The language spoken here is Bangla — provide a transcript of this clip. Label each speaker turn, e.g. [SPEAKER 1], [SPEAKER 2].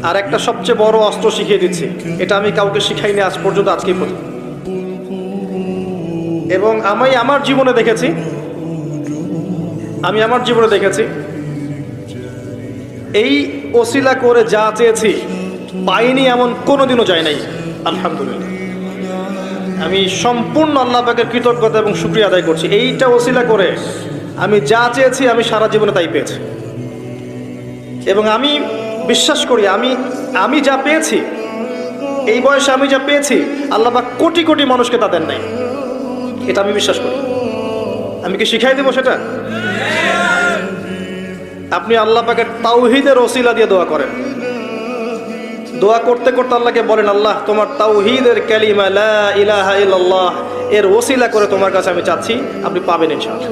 [SPEAKER 1] আর একটা সবচেয়ে বড় অস্ত্র শিখিয়ে দিচ্ছি, এটা আমি কাউকে শিখাইনি আজ পর্যন্ত, আজকেই প্রথম। এবং আমি আমার জীবনে দেখেছি এই ওসিলা করে যা চেয়েছি পাইনি এমন কোনোদিনও যায় নাই। আলহামদুলিল্লাহ, আমি সম্পূর্ণ আল্লাহ পাকের কৃতজ্ঞতা এবং শুকরিয়া আদায় করছি। এইটা ওসিলা করে আমি যা চেয়েছি আমি সারা জীবনে তাই পেয়েছি। এবং আমি বিশ্বাস করি আমি যা পেয়েছি, এই বয়সে আমি যা পেয়েছি, আল্লাহ পাক কোটি কোটি মানুষকে তা দেন নাই। এটা আমি বিশ্বাস করি। আমি কি শিখাই দেবো সেটা? আপনি আল্লাহ পাকের তাওহীদের ওসিলা দিয়ে দোয়া করেন। দোয়া করতে করতে আল্লাহকে বলেন, আল্লাহ তোমার তাওহীদের কালিমা লা ইলাহা ইল্লাল্লাহ এর ওসিলা করে তোমার কাছে আমি চাচ্ছি, আপনি পাবেন ইনশাআল্লাহ।